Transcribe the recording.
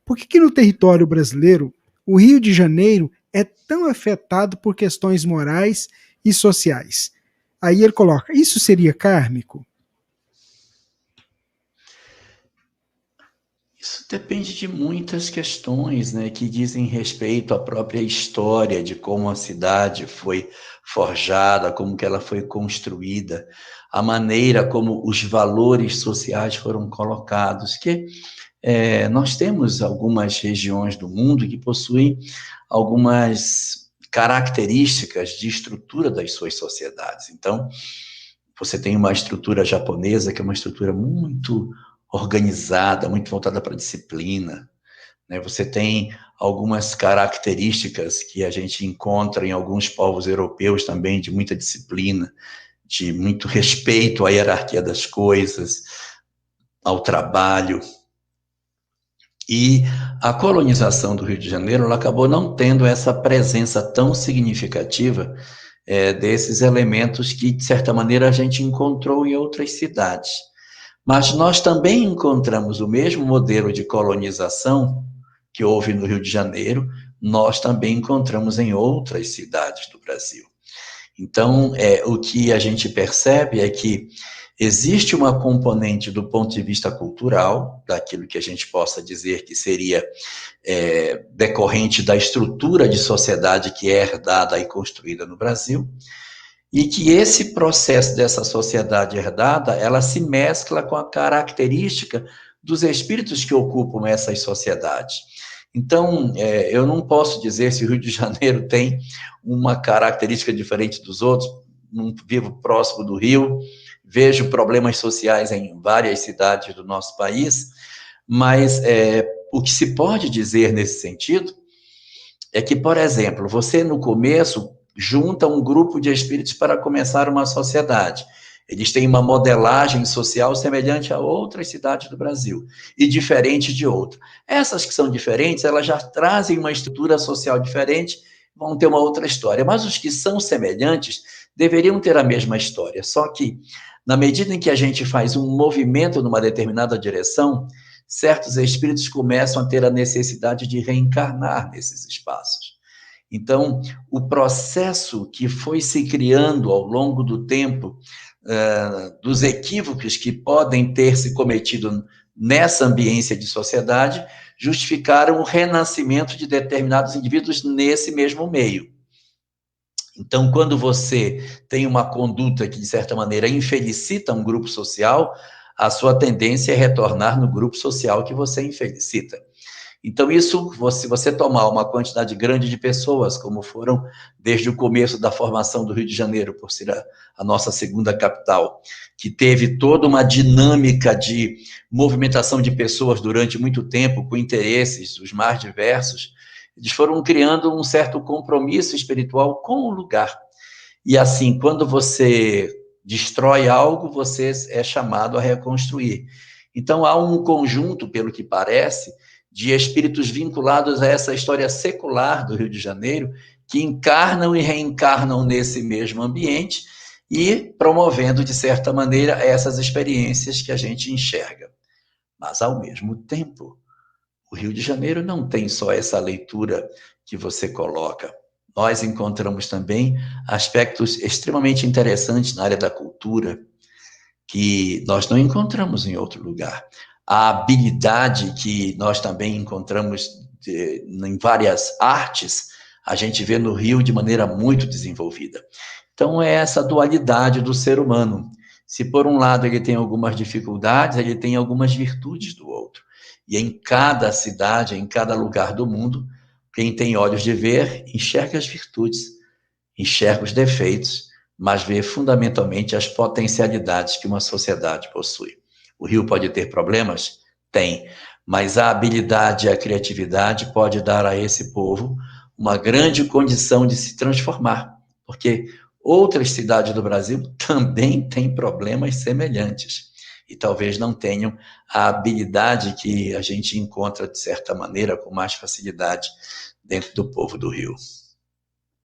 Por que no território brasileiro o Rio de Janeiro é tão afetado por questões morais e sociais? Aí ele coloca, isso seria kármico? Isso depende de muitas questões, né, que dizem respeito à própria história de como a cidade foi forjada, como que ela foi construída, a maneira como os valores sociais foram colocados, que nós temos algumas regiões do mundo que possuem algumas características de estrutura das suas sociedades. Então, você tem uma estrutura japonesa que é uma estrutura muito organizada, muito voltada para a disciplina, né? Você tem algumas características que a gente encontra em alguns povos europeus também, de muita disciplina, de muito respeito à hierarquia das coisas, ao trabalho. E a colonização do Rio de Janeiro ela acabou não tendo essa presença tão significativa desses elementos que, de certa maneira, a gente encontrou em outras cidades. Mas nós também encontramos o mesmo modelo de colonização que houve no Rio de Janeiro, nós também encontramos em outras cidades do Brasil. Então, o que a gente percebe é que existe uma componente do ponto de vista cultural, daquilo que a gente possa dizer que seria decorrente da estrutura de sociedade que é herdada e construída no Brasil, e que esse processo dessa sociedade herdada, ela se mescla com a característica dos espíritos que ocupam essas sociedades. Então, eu não posso dizer se o Rio de Janeiro tem uma característica diferente dos outros, não vivo próximo do Rio, vejo problemas sociais em várias cidades do nosso país, mas o que se pode dizer nesse sentido é que, por exemplo, você no começo junta um grupo de espíritos para começar uma sociedade. Eles têm uma modelagem social semelhante a outras cidades do Brasil e diferente de outra. Essas que são diferentes, elas já trazem uma estrutura social diferente, vão ter uma outra história. Mas os que são semelhantes deveriam ter a mesma história. Só que, na medida em que a gente faz um movimento numa determinada direção, certos espíritos começam a ter a necessidade de reencarnar nesses espaços. Então, o processo que foi se criando ao longo do tempo, dos equívocos que podem ter se cometido nessa ambiência de sociedade, justificaram o renascimento de determinados indivíduos nesse mesmo meio. Então, quando você tem uma conduta que, de certa maneira, infelicita um grupo social, a sua tendência é retornar no grupo social que você infelicita. Então, isso, se você tomar uma quantidade grande de pessoas, como foram desde o começo da formação do Rio de Janeiro, por ser a nossa segunda capital, que teve toda uma dinâmica de movimentação de pessoas durante muito tempo, com interesses os mais diversos, eles foram criando um certo compromisso espiritual com o lugar. E assim, quando você destrói algo, você é chamado a reconstruir. Então, há um conjunto, pelo que parece, de espíritos vinculados a essa história secular do Rio de Janeiro, que encarnam e reencarnam nesse mesmo ambiente e promovendo, de certa maneira, essas experiências que a gente enxerga. Mas, ao mesmo tempo, o Rio de Janeiro não tem só essa leitura que você coloca. Nós encontramos também aspectos extremamente interessantes na área da cultura, que nós não encontramos em outro lugar. A habilidade que nós também encontramos em várias artes, a gente vê no Rio de maneira muito desenvolvida. Então, é essa dualidade do ser humano. Se por um lado ele tem algumas dificuldades, ele tem algumas virtudes do outro. E em cada cidade, em cada lugar do mundo, quem tem olhos de ver, enxerga as virtudes, enxerga os defeitos, mas vê fundamentalmente as potencialidades que uma sociedade possui. O Rio pode ter problemas? Tem, mas a habilidade e a criatividade pode dar a esse povo uma grande condição de se transformar, porque outras cidades do Brasil também têm problemas semelhantes e talvez não tenham a habilidade que a gente encontra, de certa maneira, com mais facilidade dentro do povo do Rio.